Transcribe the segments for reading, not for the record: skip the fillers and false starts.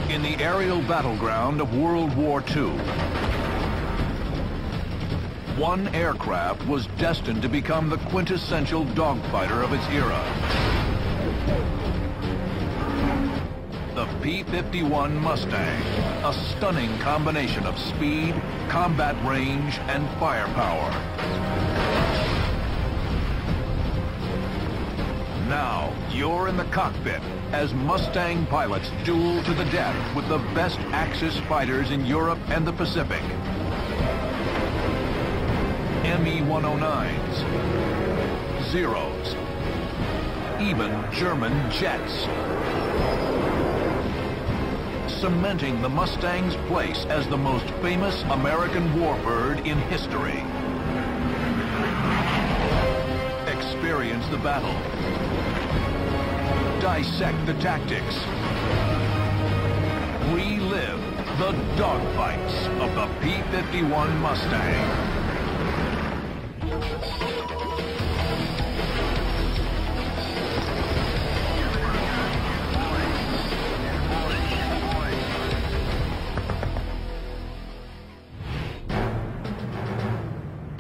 In the aerial battleground of World War II, one aircraft was destined to become the quintessential dogfighter of its era. The P-51 Mustang, a stunning combination of speed, combat range, and firepower. Now, you're in the cockpit as Mustang pilots duel to the death with the best Axis fighters in Europe and the Pacific. Me-109s, Zeros, even German jets. Cementing the Mustang's place as the most famous American warbird in history. Experience the battle. Dissect the tactics. Relive the dogfights of the P-51 Mustang.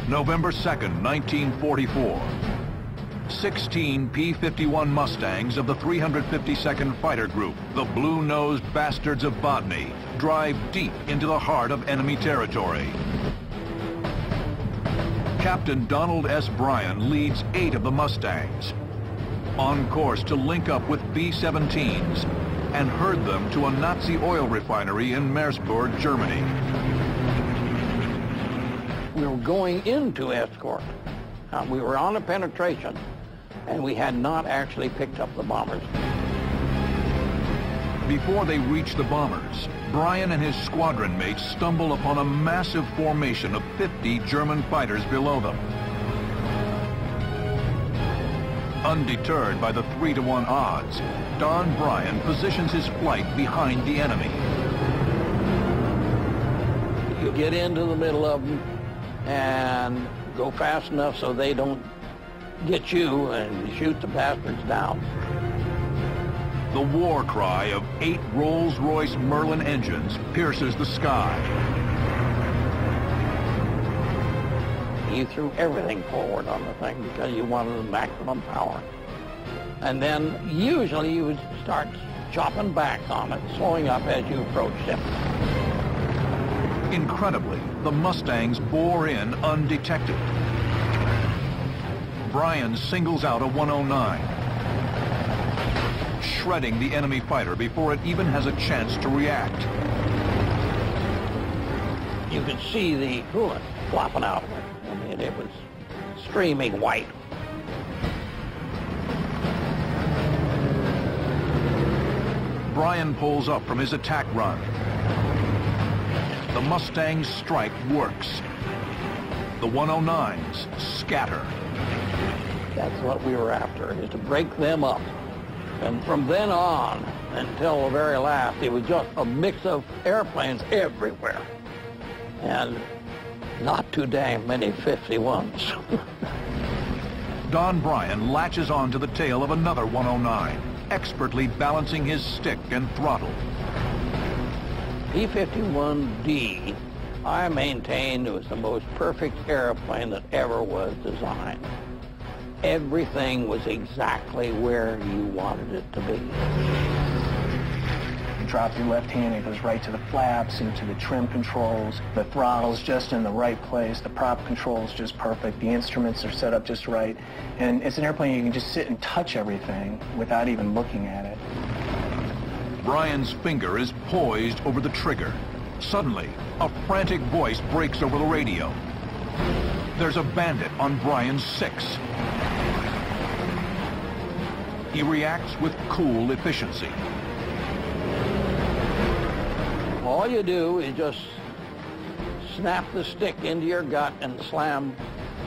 November 2nd, 1944. 16 P-51 Mustangs of the 352nd Fighter Group, the blue-nosed bastards of Bodny, drive deep into the heart of enemy territory. Captain Donald S. Bryan leads 8 of the Mustangs, on course to link up with B-17s and herd them to a Nazi oil refinery in Merseburg, Germany. We were going into escort. We were on a penetration, and we had not actually picked up the bombers. Before they reach the bombers, Bryan and his squadron mates stumble upon a massive formation of 50 German fighters below them. Undeterred by the 3-to-1 odds, Don Bryan positions his flight behind the enemy. You get into the middle of them and go fast enough so they don't get you and shoot the bastards down. The war cry of 8 Rolls-Royce Merlin engines pierces the sky. You threw everything forward on the thing because you wanted the maximum power. And then usually you would start chopping back on it, slowing up as you approached him. Incredibly, the Mustangs bore in undetected. Bryan singles out a 109, shredding the enemy fighter before it even has a chance to react. You could see the coolant flopping out of it. I mean, it was streaming white. Bryan pulls up from his attack run. The Mustang's strike works. The 109s scatter. That's what we were after, is to break them up. And from then on until the very last, it was just a mix of airplanes everywhere. And not too dang many 51s. Don Bryan latches onto the tail of another 109, expertly balancing his stick and throttle. P-51D, I maintained, was the most perfect airplane that ever was designed. Everything was exactly where you wanted it to be. You drop your left hand, it goes right to the flaps, into the trim controls. The throttle's just in the right place. The prop control's just perfect. The instruments are set up just right. And it's an airplane you can just sit and touch everything without even looking at it. Bryan's finger is poised over the trigger. Suddenly, a frantic voice breaks over the radio. There's a bandit on Bryan's 6. He reacts with cool efficiency. All you do is just snap the stick into your gut and slam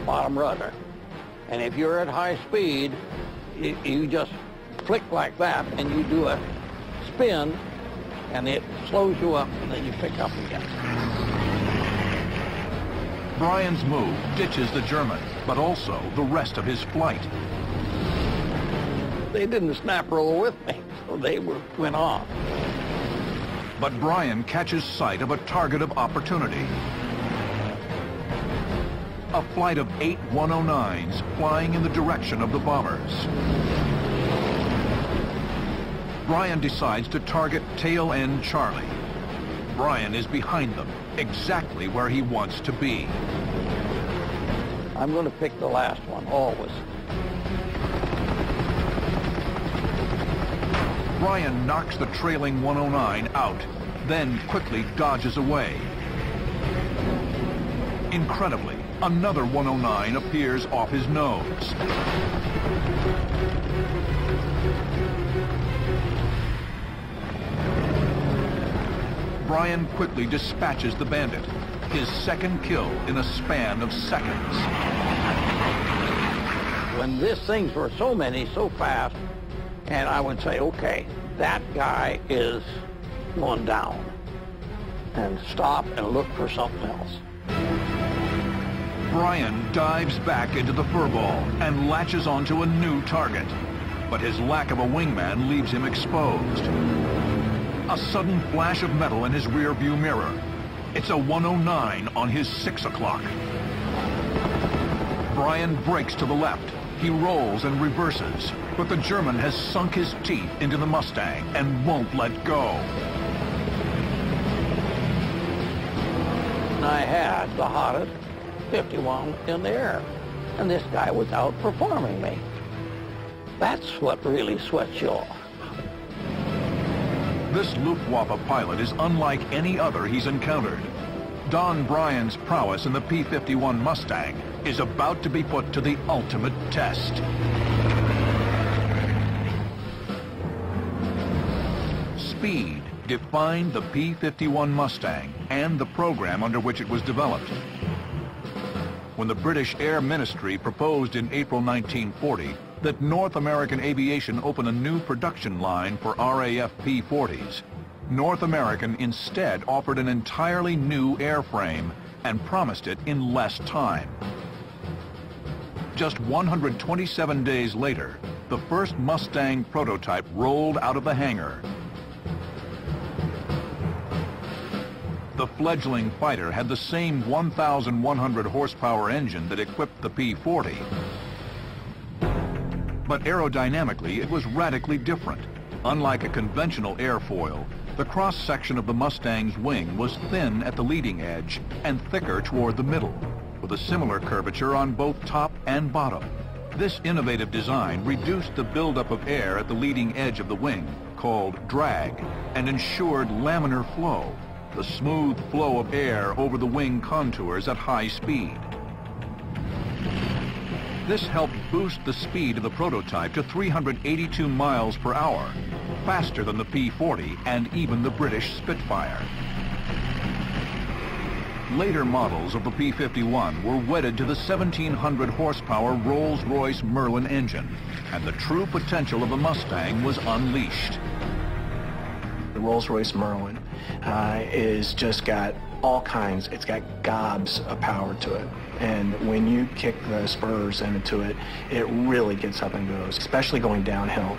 bottom rudder. And if you're at high speed, you just flick like that and you do a spin and it slows you up and then you pick up again. Bryan's move ditches the German, but also the rest of his flight. They didn't snap roll with me, so they went on. But Brian catches sight of a target of opportunity. A flight of 8 109s flying in the direction of the bombers. Brian decides to target tail end Charlie. Brian is behind them, exactly where he wants to be. I'm going to pick the last one, always. Brian knocks the trailing 109 out, then quickly dodges away. Incredibly, another 109 appears off his nose. Brian quickly dispatches the bandit, his second kill in a span of seconds. When these things were so many, so fast, and I would say, okay, that guy is going down, and stop and look for something else. Brian dives back into the furball and latches onto a new target, but his lack of a wingman leaves him exposed. A sudden flash of metal in his rear-view mirror. It's a 109 on his 6 o'clock. Brian brakes to the left. He rolls and reverses, but the German has sunk his teeth into the Mustang and won't let go. I had the hottest 51 in the air, and this guy was outperforming me. That's what really sweats you off. This Luftwaffe pilot is unlike any other he's encountered. Don Brian's prowess in the P-51 Mustang is about to be put to the ultimate test. Speed defined the P-51 Mustang and the program under which it was developed. When the British Air Ministry proposed in April 1940 that North American Aviation open a new production line for RAF P-40s, North American instead offered an entirely new airframe and promised it in less time. Just 127 days later, the first Mustang prototype rolled out of the hangar. The fledgling fighter had the same 1,100 horsepower engine that equipped the P-40. But aerodynamically, it was radically different. Unlike a conventional airfoil, the cross-section of the Mustang's wing was thin at the leading edge and thicker toward the middle, with a similar curvature on both top and bottom. This innovative design reduced the buildup of air at the leading edge of the wing, called drag, and ensured laminar flow, the smooth flow of air over the wing contours at high speed. This helped boost the speed of the prototype to 382 miles per hour, faster than the P-40 and even the British Spitfire. Later models of the P-51 were wedded to the 1,700 horsepower Rolls-Royce Merlin engine, and the true potential of the Mustang was unleashed. The Rolls-Royce Merlin is just got all kinds, it's got gobs of power to it. And when you kick the spurs into it, it really gets up and goes, especially going downhill.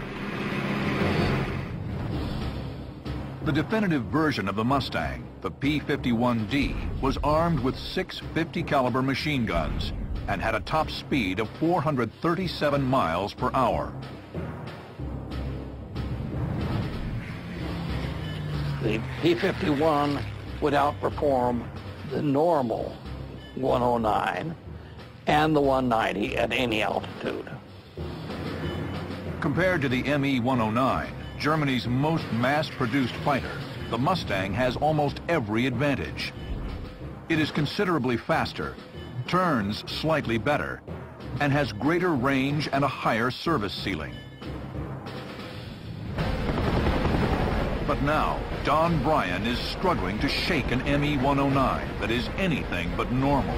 The definitive version of the Mustang, the P-51D, was armed with 6 50 caliber machine guns and had a top speed of 437 miles per hour. The P-51 would outperform the normal 109 and the 190 at any altitude. Compared to the ME-109, Germany's most mass-produced fighter, the Mustang has almost every advantage. It is considerably faster, turns slightly better, and has greater range and a higher service ceiling. But now, Don Brian is struggling to shake an ME-109 that is anything but normal.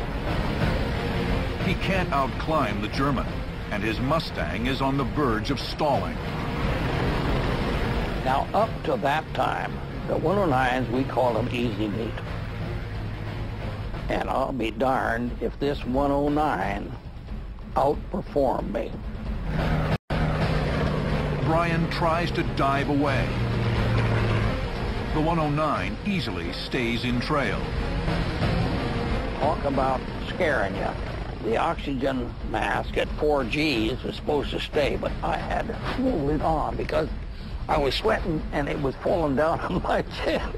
He can't outclimb the German, and his Mustang is on the verge of stalling. Now, up to that time, the 109s, we call them easy meat. And I'll be darned if this 109 outperformed me. Brian tries to dive away. The 109 easily stays in trail. Talk about scaring you. The oxygen mask at 4 Gs was supposed to stay, but I had to hold it on because I was sweating and it was falling down on my chest.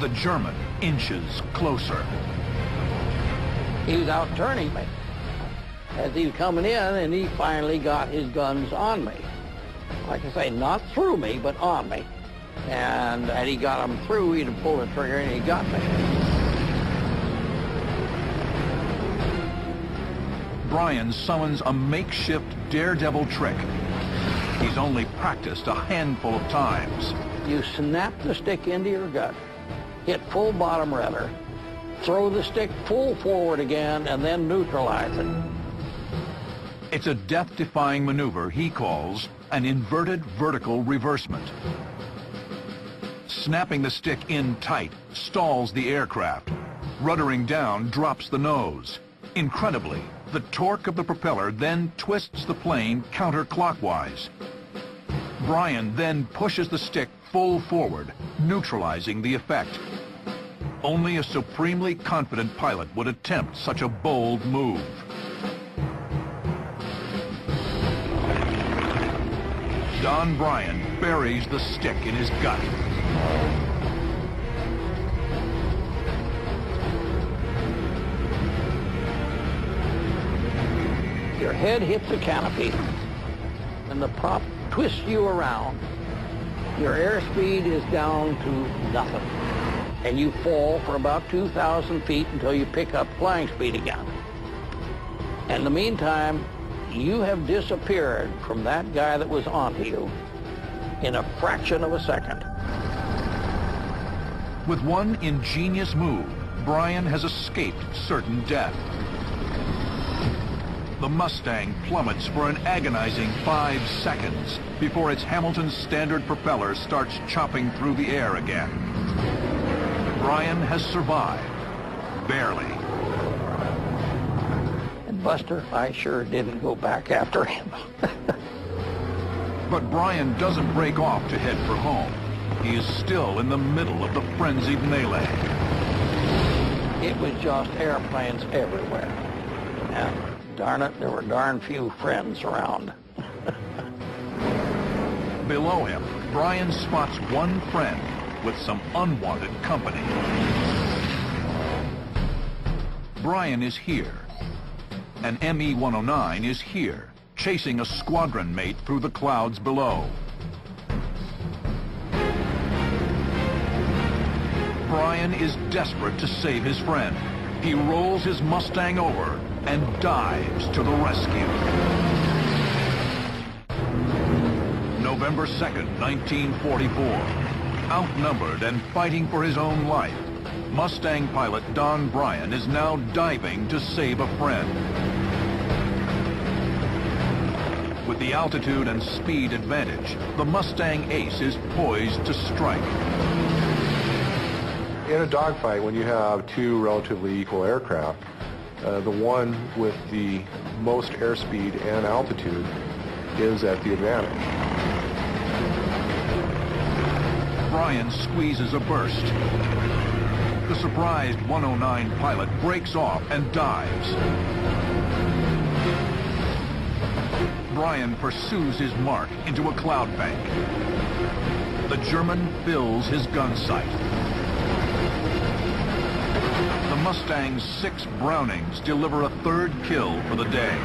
The German inches closer. He was out turning me as he was coming in, and he finally got his guns on me. Like I say, not through me, but on me. And had he got them through, he'd have pulled the trigger and he got me. Brian summons a makeshift daredevil trick. He's only practiced a handful of times. You snap the stick into your gut, hit full bottom rudder, throw the stick full forward again, and then neutralize it. It's a death-defying maneuver he calls an inverted vertical reversement. Snapping the stick in tight stalls the aircraft. Ruddering down drops the nose. Incredibly, the torque of the propeller then twists the plane counterclockwise. Brian then pushes the stick full forward, neutralizing the effect. Only a supremely confident pilot would attempt such a bold move. Don Brian buries the stick in his gut. Your head hits the canopy, and the prop twists you around. Your airspeed is down to nothing, and you fall for about 2,000 feet until you pick up flying speed again. In the meantime, you have disappeared from that guy that was onto you in a fraction of a second. With one ingenious move, Brian has escaped certain death. The Mustang plummets for an agonizing 5 seconds before its Hamilton standard propeller starts chopping through the air again. Brian has survived, barely. And Buster, I sure didn't go back after him. But Brian doesn't break off to head for home. He is still in the middle of the frenzied melee. It was just airplanes everywhere. And darn it, there were darn few friends around. Below him, Brian spots one friend with some unwanted company. Brian is here. An ME-109 is here, chasing a squadron mate through the clouds below. Brian is desperate to save his friend. He rolls his Mustang over and dives to the rescue. November 2nd, 1944. Outnumbered and fighting for his own life, Mustang pilot Don Brian is now diving to save a friend. With the altitude and speed advantage, the Mustang Ace is poised to strike. In a dogfight, when you have two relatively equal aircraft, the one with the most airspeed and altitude is at the advantage. Brian squeezes a burst. The surprised 109 pilot breaks off and dives. Brian pursues his mark into a cloud bank. The German fills his gun sight. The Mustang's 6 Brownings deliver a third kill for the day.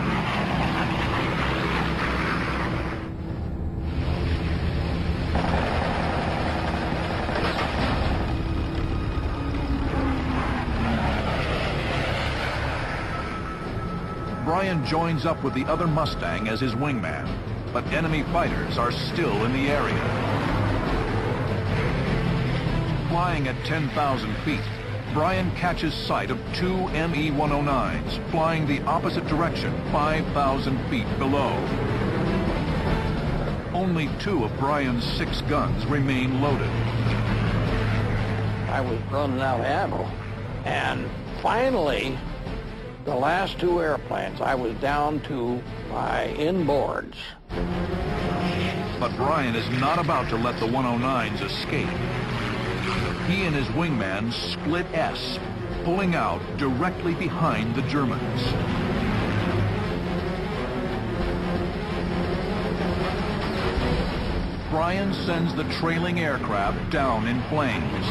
Brian joins up with the other Mustang as his wingman, but enemy fighters are still in the area. Flying at 10,000 feet, Brian catches sight of 2 ME-109s flying the opposite direction 5,000 feet below. Only 2 of Brian's 6 guns remain loaded. I was running out of ammo, and finally, the last 2 airplanes, I was down to my inboards. But Bryan is not about to let the 109s escape. He and his wingman split S, pulling out directly behind the Germans. Bryan sends the trailing aircraft down in flames.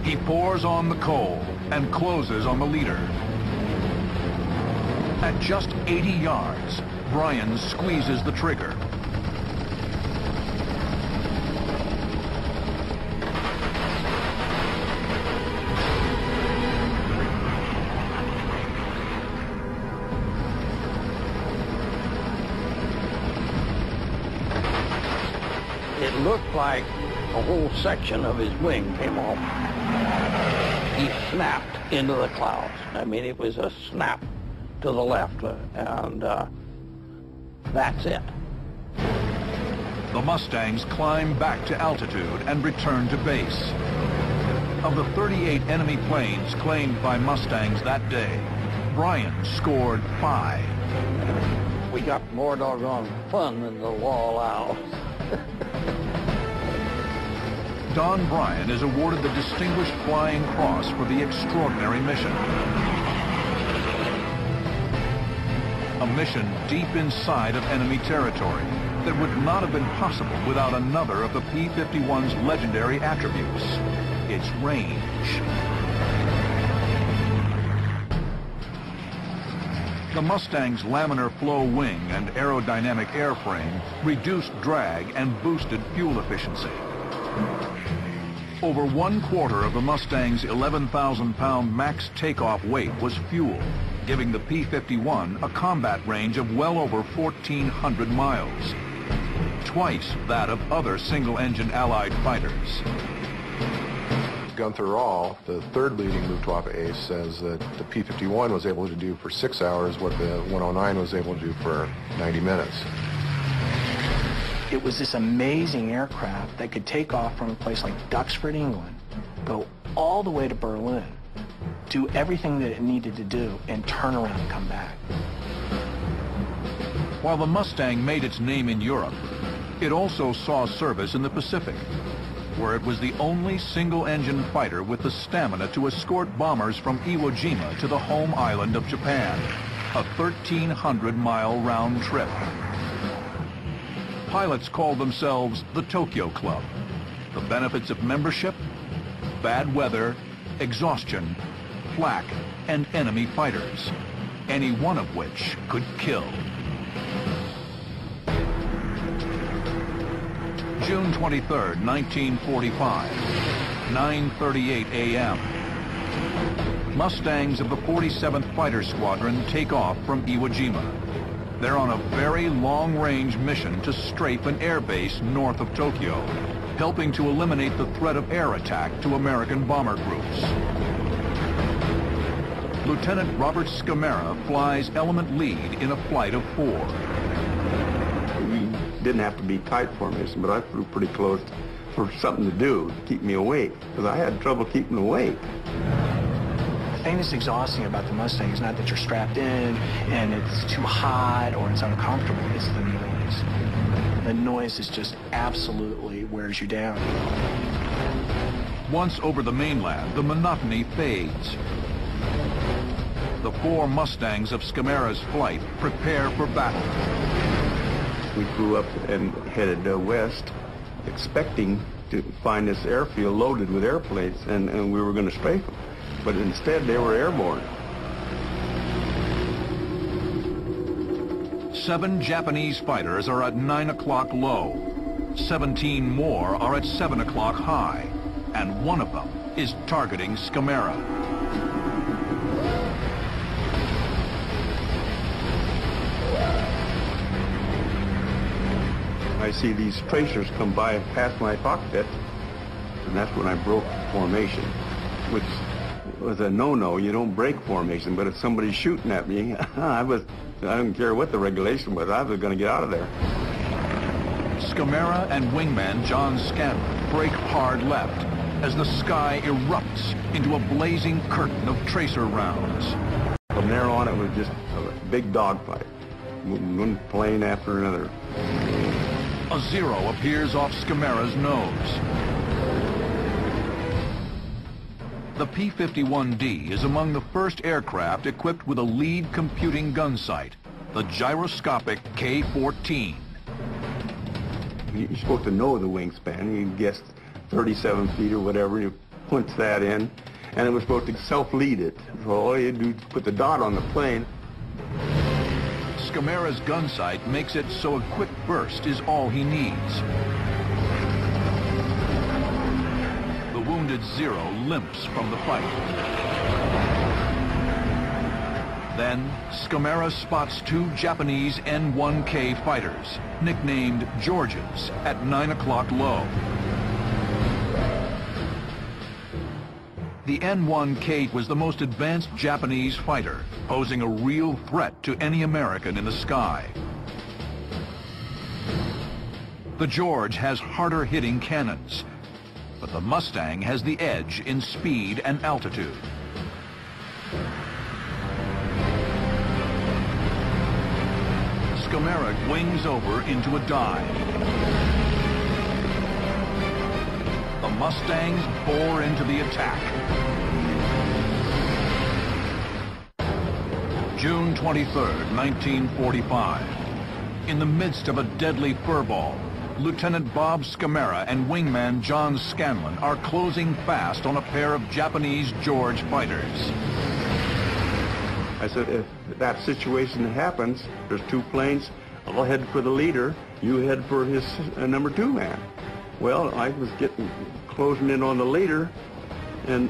He pours on the coal and closes on the leader. At just 80 yards, Bryan squeezes the trigger. It looked like a whole section of his wing came off. He snapped into the clouds. I mean, it was a snap to the left, and that's it. The Mustangs climb back to altitude and return to base. Of the 38 enemy planes claimed by Mustangs that day, Bryan scored 5. We got more doggone fun than the law allows. Don Bryan is awarded the Distinguished Flying Cross for the extraordinary mission. A mission deep inside of enemy territory that would not have been possible without another of the P-51's legendary attributes, its range. The Mustang's laminar flow wing and aerodynamic airframe reduced drag and boosted fuel efficiency. Over 1/4 of the Mustang's 11,000-pound max takeoff weight was fuel, giving the P-51 a combat range of well over 1,400 miles, twice that of other single-engine Allied fighters. Gunther Rahl, the third leading Luftwaffe ace, says that the P-51 was able to do for 6 hours what the 109 was able to do for 90 minutes. It was this amazing aircraft that could take off from a place like Duxford, England, go all the way to Berlin, do everything that it needed to do, and turn around and come back. While the Mustang made its name in Europe, it also saw service in the Pacific, where it was the only single-engine fighter with the stamina to escort bombers from Iwo Jima to the home island of Japan, a 1,300-mile round trip. Pilots called themselves the Tokyo Club. The benefits of membership: bad weather, exhaustion, flak, and enemy fighters, any one of which could kill. June 23rd, 1945, 9:38 a.m. Mustangs of the 47th Fighter Squadron take off from Iwo Jima. They're on a very long-range mission to strafe an airbase north of Tokyo, helping to eliminate the threat of air attack to American bomber groups. Lieutenant Robert Scamera flies element lead in a flight of 4. We didn't have to be tight formation, but I flew pretty close for something to do to keep me awake, because I had trouble keeping awake. The thing that's exhausting about the Mustang is not that you're strapped in and it's too hot or it's uncomfortable, it's the noise. The noise is just absolutely wears you down. Once over the mainland, the monotony fades. The 4 Mustangs of Scamera's flight prepare for battle. We flew up and headed west, expecting to find this airfield loaded with airplanes, and we were going to strafe them. But instead, they were airborne. 7 Japanese fighters are at 9 o'clock low. 17 more are at 7 o'clock high. And one of them is targeting Scamera. I see these tracers come by past my cockpit, and that's when I broke formation, which was a no-no. You don't break formation, but if somebody's shooting at me, I don't care what the regulation was, I was going to get out of there. Scamera and wingman John Scanlon break hard left, as the sky erupts into a blazing curtain of tracer rounds. From there on, it was just a big dogfight. One plane after another. A zero appears off Scamera's nose. The P-51D is among the first aircraft equipped with a lead computing gun sight, the gyroscopic K-14. You're supposed to know the wingspan. You guessed 37 feet or whatever. You punch that in, and it was supposed to self-lead it. So all you do is put the dot on the plane. Scamera's gun sight makes it so a quick burst is all he needs. The wounded Zero limps from the fight. Then, Scamera spots two Japanese N-1K fighters, nicknamed Georges, at 9 o'clock low. The N-1K was the most advanced Japanese fighter, posing a real threat to any American in the sky. The George has harder-hitting cannons, but the Mustang has the edge in speed and altitude. Scamera wings over into a dive. The Mustangs bore into the attack. June 23rd, 1945. In the midst of a deadly furball, Lieutenant Bob Scamera and wingman John Scanlon are closing fast on a pair of Japanese George fighters. I said, if that situation happens, there's two planes, I'll head for the leader, you head for his number two man. Well, I was closing in on the leader, and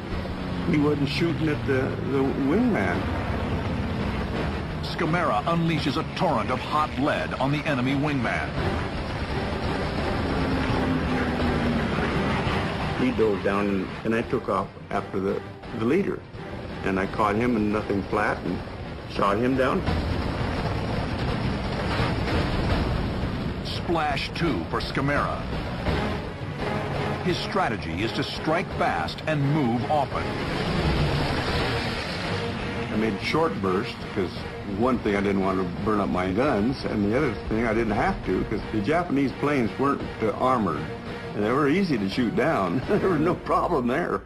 he wasn't shooting at the wingman. Scamera unleashes a torrent of hot lead on the enemy wingman. He dove down, and I took off after the leader. And I caught him in nothing flat and shot him down. Splash 2 for Scamera. His strategy is to strike fast and move often. I made short bursts because one thing, I didn't want to burn up my guns, and the other thing, I didn't have to because the Japanese planes weren't armored. And they were easy to shoot down. There was no problem there.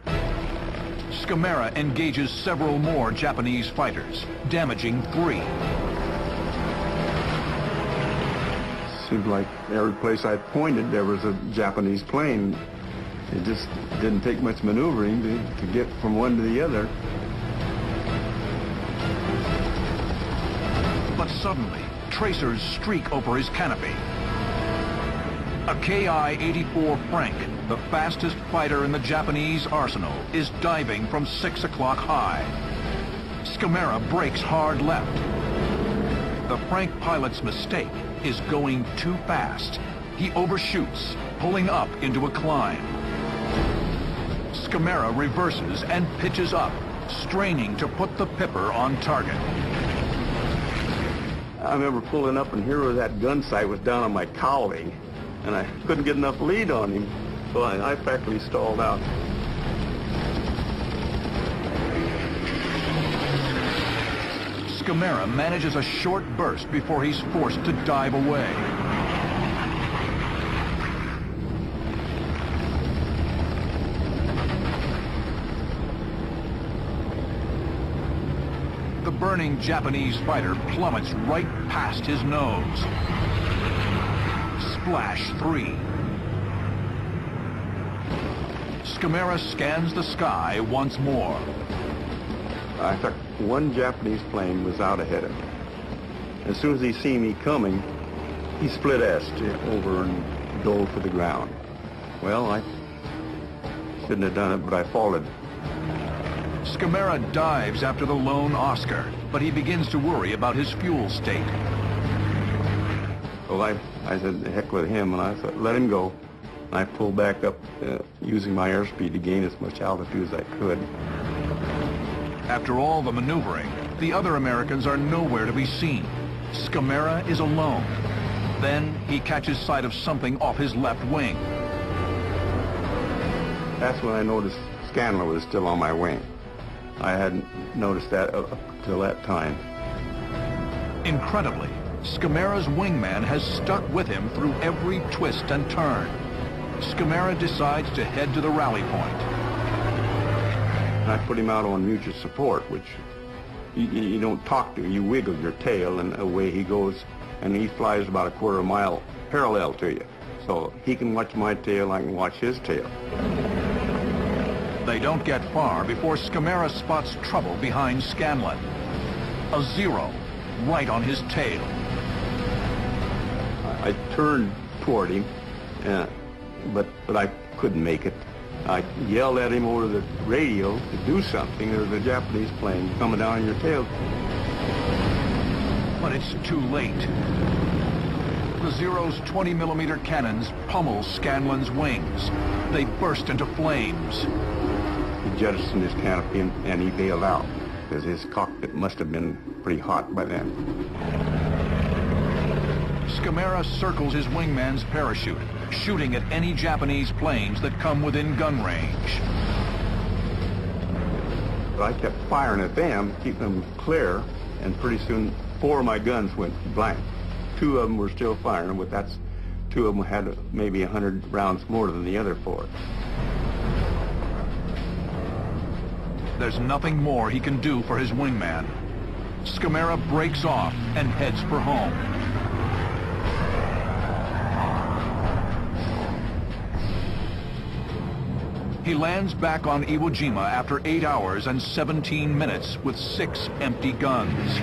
Scamera engages several more Japanese fighters, damaging 3. Seemed like every place I pointed there was a Japanese plane. It just didn't take much maneuvering to get from one to the other. But suddenly, tracers streak over his canopy. A Ki-84 Frank, the fastest fighter in the Japanese arsenal, is diving from 6 o'clock high. Scamera brakes hard left. The Frank pilot's mistake is going too fast. He overshoots, pulling up into a climb. Scamera reverses and pitches up, straining to put the Pipper on target. I remember pulling up, and here was that gun sight was down on my cowling, and I couldn't get enough lead on him, so I practically stalled out. Scamera manages a short burst before he's forced to dive away. The burning Japanese fighter plummets right past his nose. Splash 3. Scamera scans the sky once more. I thought one Japanese plane was out ahead of me. As soon as he seen me coming, he split S over and dove to the ground. Well, I shouldn't have done it, but I followed. Scamera dives after the lone Oscar, but he begins to worry about his fuel state. Well, I said, the heck with him, and I said, let him go. I pulled back up using my airspeed to gain as much altitude as I could. After all the maneuvering, the other Americans are nowhere to be seen. Scamera is alone. Then he catches sight of something off his left wing. That's when I noticed Scanlon was still on my wing. I hadn't noticed that up till that time. Incredibly, Scamara's wingman has stuck with him through every twist and turn. Scamara decides to head to the rally point. I put him out on mutual support, which you don't talk to. You wiggle your tail and away he goes, and he flies about a quarter mile parallel to you. So he can watch my tail, I can watch his tail. They don't get far before Scamara spots trouble behind Scanlon. A zero right on his tail. I turned toward him, but I couldn't make it. I yelled at him over the radio to do something. There's a Japanese plane coming down on your tail. But it's too late. The Zero's 20mm cannons pummel Scanlon's wings. They burst into flames. He jettisoned his canopy and he bailed out, because his cockpit must have been pretty hot by then. Scamara circles his wingman's parachute, shooting at any Japanese planes that come within gun range. But I kept firing at them, keeping them clear, and pretty soon 4 of my guns went blank. 2 of them were still firing, but that's 2 of them had maybe 100 rounds more than the other 4. There's nothing more he can do for his wingman. Scamara breaks off and heads for home. He lands back on Iwo Jima after 8 hours and 17 minutes with 6 empty guns.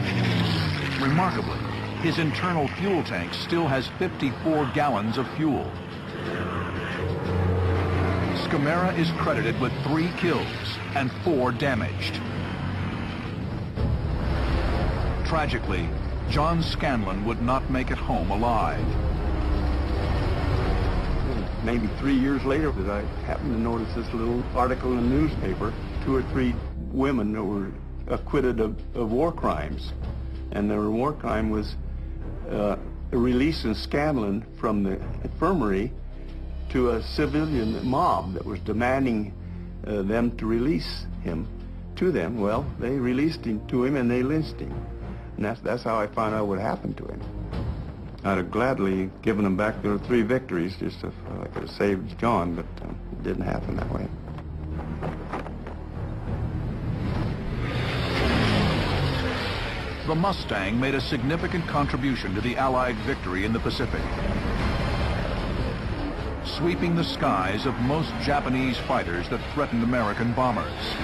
Remarkably, his internal fuel tank still has 54 gallons of fuel. Scamara is credited with 3 kills and 4 damaged. Tragically, John Scanlon would not make it home alive. Maybe 3 years later, I happened to notice this little article in the newspaper, 2 or 3 women that were acquitted of war crimes. And their war crime was releasing Scanlon from the infirmary to a civilian mob that was demanding them to release him to them. Well, they released him to him and they lynched him. And that's how I found out what happened to him. I'd have gladly given them back their 3 victories just if I could have saved John, but it didn't happen that way. The Mustang made a significant contribution to the Allied victory in the Pacific, sweeping the skies of most Japanese fighters that threatened American bombers.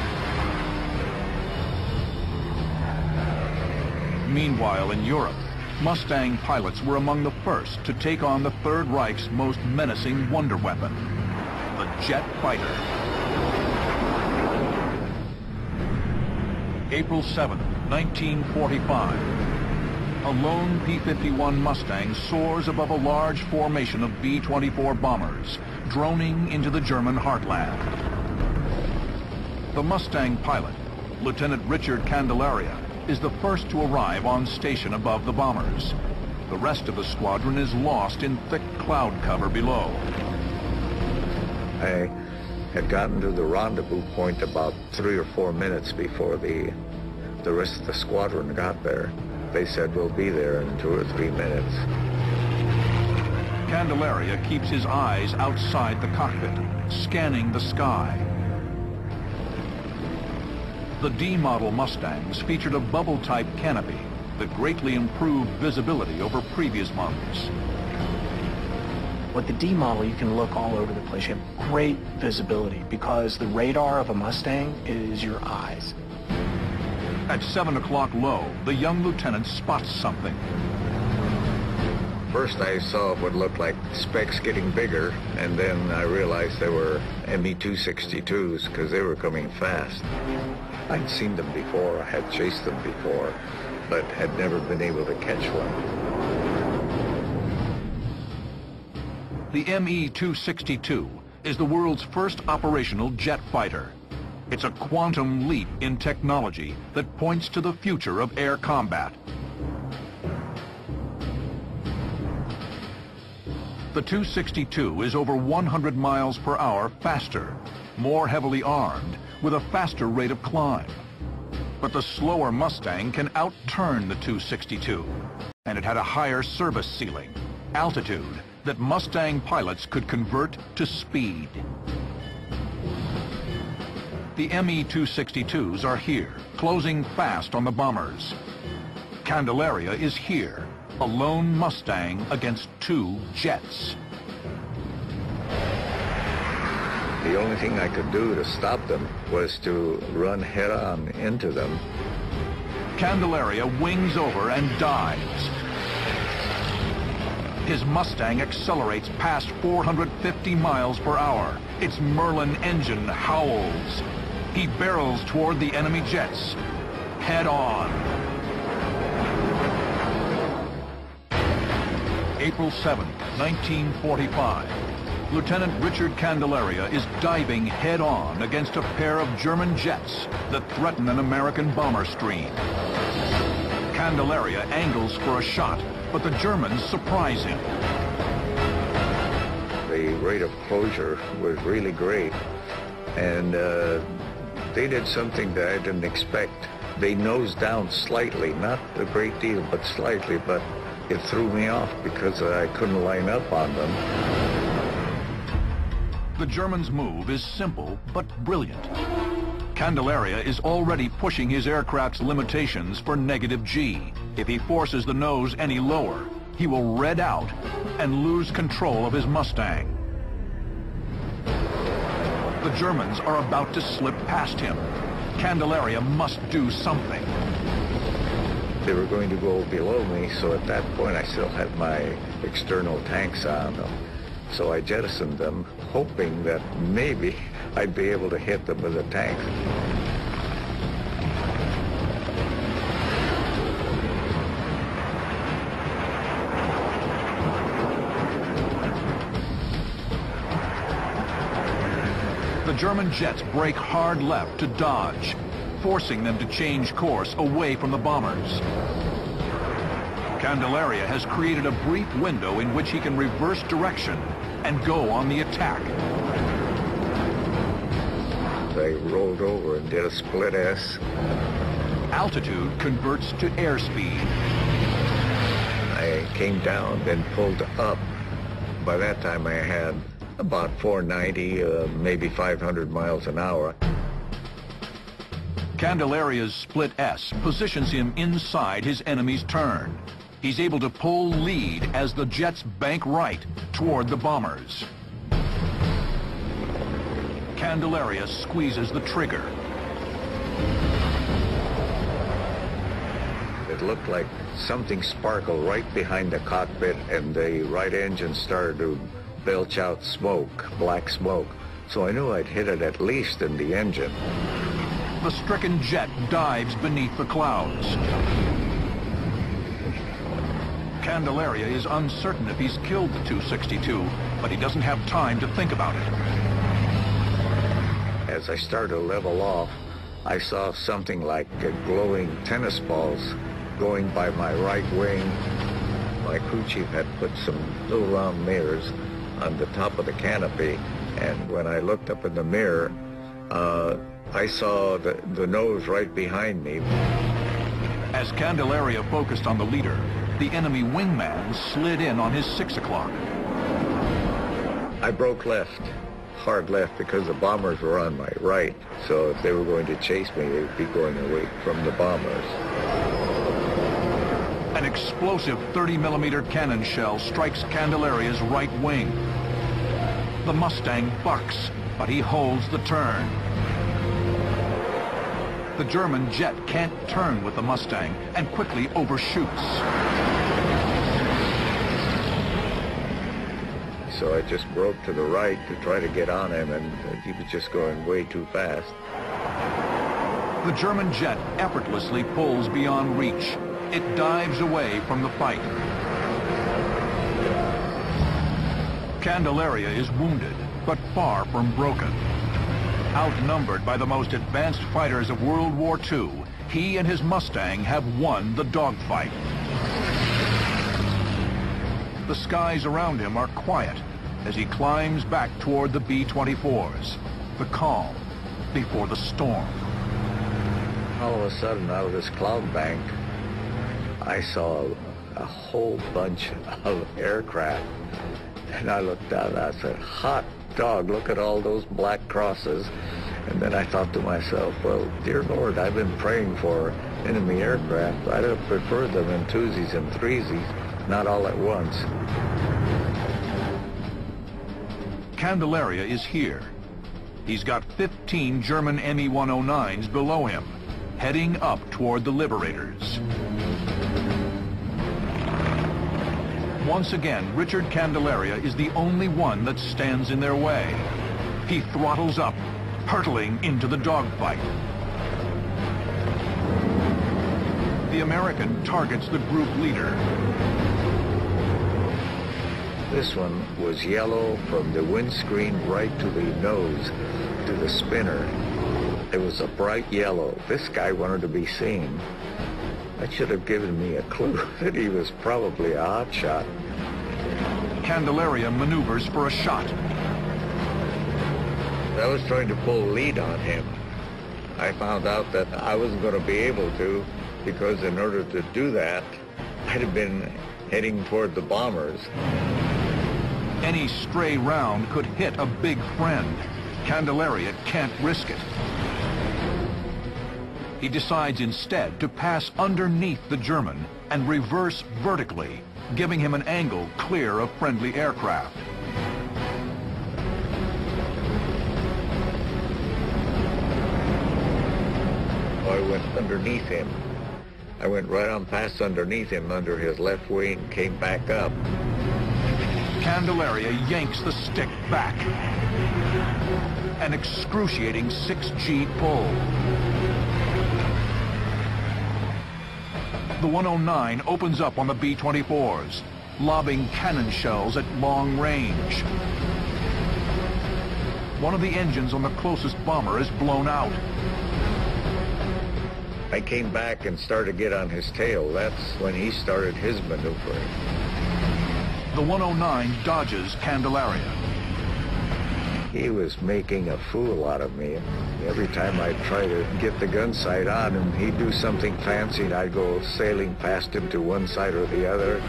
Meanwhile, in Europe, Mustang pilots were among the first to take on the Third Reich's most menacing wonder weapon, the jet fighter. April 7, 1945. A lone P-51 Mustang soars above a large formation of B-24 bombers, droning into the German heartland. The Mustang pilot, Lieutenant Richard Candelaria, is the first to arrive on station above the bombers. The rest of the squadron is lost in thick cloud cover below. I had gotten to the rendezvous point about 3 or 4 minutes before the rest of the squadron got there. They said, we'll be there in 2 or 3 minutes. Candelaria keeps his eyes outside the cockpit, scanning the sky. The D-model Mustangs featured a bubble-type canopy that greatly improved visibility over previous models. With the D model, you can look all over the place. You have great visibility because the radar of a Mustang is your eyes. At 7 o'clock low, the young lieutenant spots something. First I saw what looked like specks getting bigger, and then I realized they were Me-262s because they were coming fast. I'd seen them before, I had chased them before, but had never been able to catch one. The Me-262 is the world's first operational jet fighter. It's a quantum leap in technology that points to the future of air combat. The 262 is over 100 miles per hour faster, more heavily armed, with a faster rate of climb. But the slower Mustang can outturn the 262, and it had a higher service ceiling, altitude, that Mustang pilots could convert to speed. The ME-262s are here, closing fast on the bombers. Candelaria is here, a lone Mustang against two jets. The only thing I could do to stop them was to run head-on into them. Candelaria wings over and dives. His Mustang accelerates past 450 miles per hour. Its Merlin engine howls. He barrels toward the enemy jets, head on. April 7, 1945. Lieutenant Richard Candelaria is diving head-on against a pair of German jets that threaten an American bomber stream. Candelaria angles for a shot, but the Germans surprise him. The rate of closure was really great, and they did something that I didn't expect. They nosed down slightly, not a great deal, but slightly, but it threw me off because I couldn't line up on them. The Germans' move is simple but brilliant. Candelaria is already pushing his aircraft's limitations for negative G. If he forces the nose any lower, he will red out and lose control of his Mustang. The Germans are about to slip past him. Candelaria must do something. They were going to go below me, so at that point I still had my external tanks on them. So I jettisoned them, hoping that maybe I'd be able to hit them with a tank. The German jets brake hard left to dodge, forcing them to change course away from the bombers. Candelaria has created a brief window in which he can reverse direction and go on the attack. I rolled over and did a split S. Altitude converts to airspeed. I came down, then pulled up. By that time I had about 490, maybe 500 miles an hour. Candelaria's split S positions him inside his enemy's turn. He's able to pull lead as the jets bank right toward the bombers. Candelaria squeezes the trigger. It looked like something sparkled right behind the cockpit, and the right engine started to belch out smoke, black smoke. So I knew I'd hit it at least in the engine. The stricken jet dives beneath the clouds. Candelaria is uncertain if he's killed the 262, but he doesn't have time to think about it. As I started to level off, I saw something like glowing tennis balls going by my right wing. My crew chief had put some little round mirrors on the top of the canopy, and when I looked up in the mirror, I saw the nose right behind me. As Candelaria focused on the leader, the enemy wingman slid in on his 6 o'clock. I broke left, hard left, because the bombers were on my right. So if they were going to chase me, they'd be going away from the bombers. An explosive 30-millimeter cannon shell strikes Candelaria's right wing. The Mustang bucks, but he holds the turn. The German jet can't turn with the Mustang and quickly overshoots. So I just broke to the right to try to get on him, and he was just going way too fast. The German jet effortlessly pulls beyond reach. It dives away from the fight. Candelaria is wounded, but far from broken. Outnumbered by the most advanced fighters of World War II, he and his Mustang have won the dogfight. The skies around him are quiet as he climbs back toward the B-24s. the calm before the storm. All of a sudden, out of this cloud bank, I saw a whole bunch of aircraft. And I looked down and I said, hot dog, look at all those black crosses. And then I thought to myself, well, dear Lord, I've been praying for enemy aircraft. I'd have preferred them in twosies and threesies, not all at once. Candelaria is here. He's got 15 German Me-109s below him, heading up toward the Liberators. Once again, Richard Candelaria is the only one that stands in their way. He throttles up, hurtling into the dogfight. The American targets the group leader. This one was yellow from the windscreen right to the nose, to the spinner. It was a bright yellow. This guy wanted to be seen. That should have given me a clue that he was probably a hot shot. Candelaria maneuvers for a shot. I was trying to pull lead on him. I found out that I wasn't going to be able to, because in order to do that, I'd have been heading toward the bombers. Any stray round could hit a big friend. Candelaria can't risk it. He decides instead to pass underneath the German and reverse vertically, giving him an angle clear of friendly aircraft. I went underneath him. I went right on past underneath him, under his left wing, came back up. Candelaria yanks the stick back. An excruciating 6G pull. The 109 opens up on the B-24s, lobbing cannon shells at long range. One of the engines on the closest bomber is blown out. I came back and started to get on his tail. That's when he started his maneuvering. The 109 dodges Candelaria. He was making a fool out of me. Every time I'd try to get the gun sight on him, he'd do something fancy and I'd go sailing past him to one side or the other.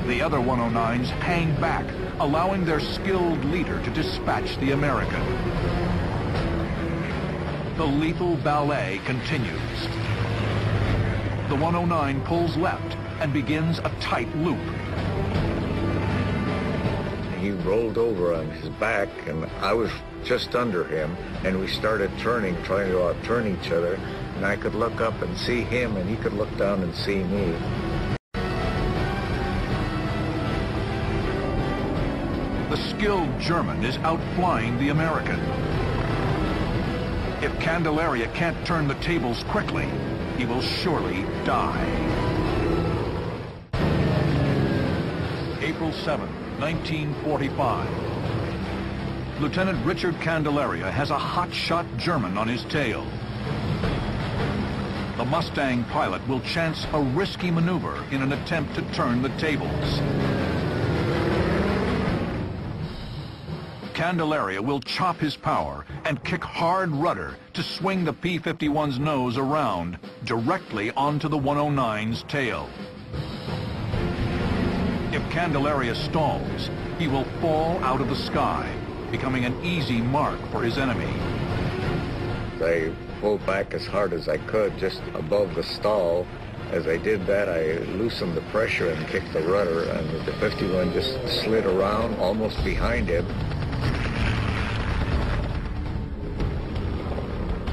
The other 109s hang back, allowing their skilled leader to dispatch the American. The lethal ballet continues. The 109 pulls left and begins a tight loop. He rolled over on his back, and I was just under him, and we started turning, trying to out-turn each other, and I could look up and see him, and he could look down and see me. The skilled German is outflying the American. If Candelaria can't turn the tables quickly, he will surely die. April 7th. 1945. Lieutenant Richard Candelaria has a hotshot German on his tail. The Mustang pilot will chance a risky maneuver in an attempt to turn the tables. Candelaria will chop his power and kick hard rudder to swing the P-51's nose around directly onto the 109's tail. If Candelaria stalls, he will fall out of the sky, becoming an easy mark for his enemy. I pulled back as hard as I could, just above the stall. As I did that, I loosened the pressure and kicked the rudder, and the 51 just slid around almost behind him.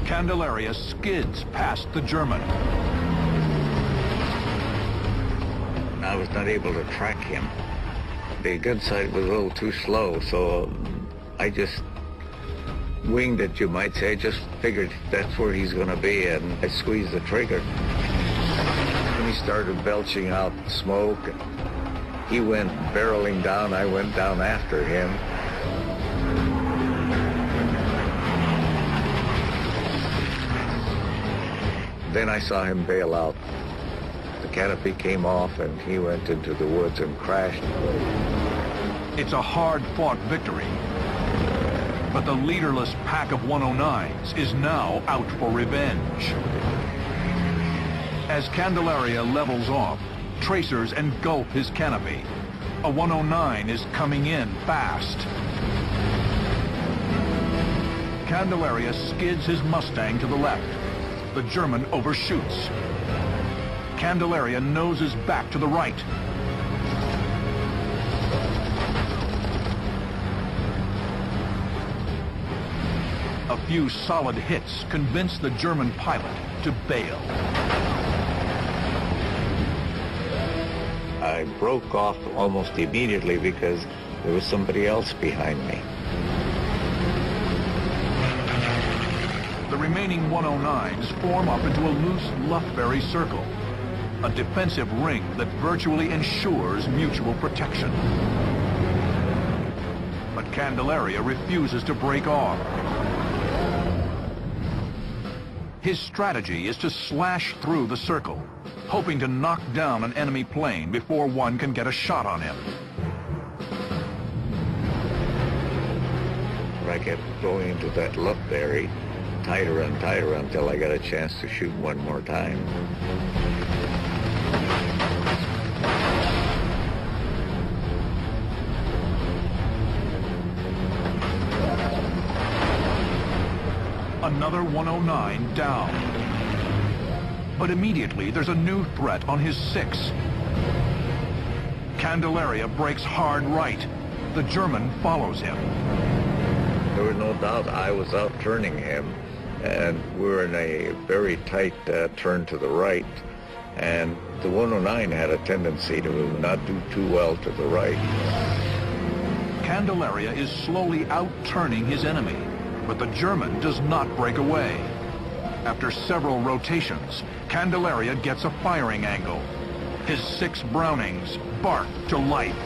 Candelaria skids past the German. I was not able to track him. The gun sight was a little too slow, so I just winged it, you might say. I just figured that's where he's going to be, and I squeezed the trigger. When he started belching out smoke, he went barreling down. I went down after him. Then I saw him bail out. The canopy came off and he went into the woods and crashed. It's a hard-fought victory. But the leaderless pack of 109s is now out for revenge. As Candelaria levels off, tracers engulf his canopy. A 109 is coming in fast. Candelaria skids his Mustang to the left. The German overshoots. Candelaria noses back to the right. A few solid hits convince the German pilot to bail. I broke off almost immediately because there was somebody else behind me. The remaining 109s form up into a loose Lufberry circle, a defensive ring that virtually ensures mutual protection. But Candelaria refuses to break off. His strategy is to slash through the circle, hoping to knock down an enemy plane before one can get a shot on him. I kept going into that Lufberry, tighter and tighter until I got a chance to shoot one more time. Another 109 down. But immediately there's a new threat on his 6. Candelaria breaks hard right. The German follows him. There was no doubt I was out turning him, and we were in a very tight turn to the right, and the 109 had a tendency to not do too well to the right. Candelaria is slowly out-turning his enemy, but the German does not break away. After several rotations, Candelaria gets a firing angle. His 6 Brownings bark to life.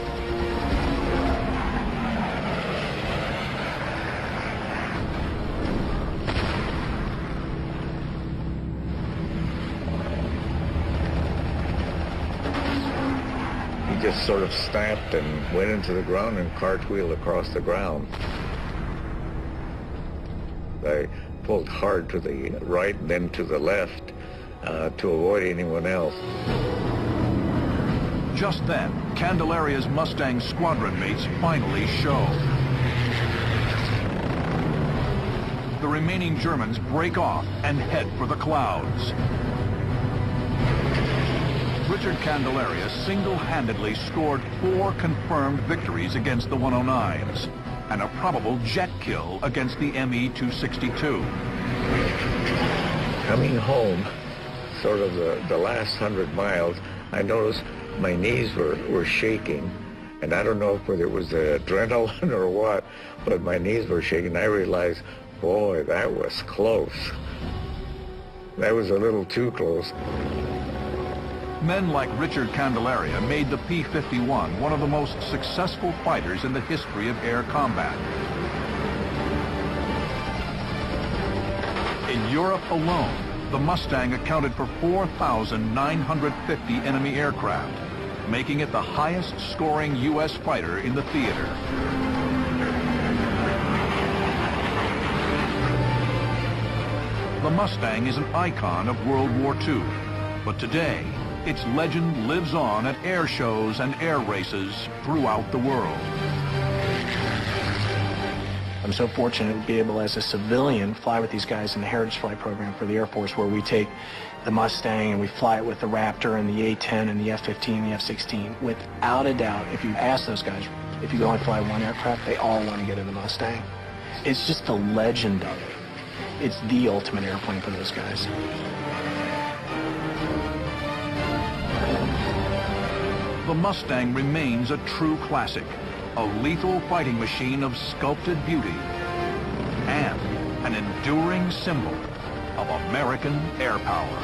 He just sort of snapped and went into the ground and cartwheeled across the ground. I pulled hard to the right and then to the left to avoid anyone else. Just then, Candelaria's Mustang squadron mates finally show. The remaining Germans break off and head for the clouds. Richard Candelaria single-handedly scored 4 confirmed victories against the 109s and a probable jet kill against the Me-262. Coming home, sort of the last 100 miles, I noticed my knees were shaking, and I don't know if it was the adrenaline or what, but my knees were shaking. I realized, boy, that was close. That was a little too close. Men like Richard Candelaria made the P-51 one of the most successful fighters in the history of air combat. In Europe alone, the Mustang accounted for 4,950 enemy aircraft, making it the highest-scoring U.S. fighter in the theater. The Mustang is an icon of World War II, but today, its legend lives on at air shows and air races throughout the world. I'm so fortunate to be able, as a civilian, fly with these guys in the Heritage Flight Program for the Air Force, where we take the Mustang and we fly it with the Raptor and the A-10 and the F-15 and the F-16. Without a doubt, if you ask those guys, if you go and fly one aircraft, they all want to get in the Mustang. It's just the legend of it. It's the ultimate airplane for those guys. The Mustang remains a true classic, a lethal fighting machine of sculpted beauty, and an enduring symbol of American air power.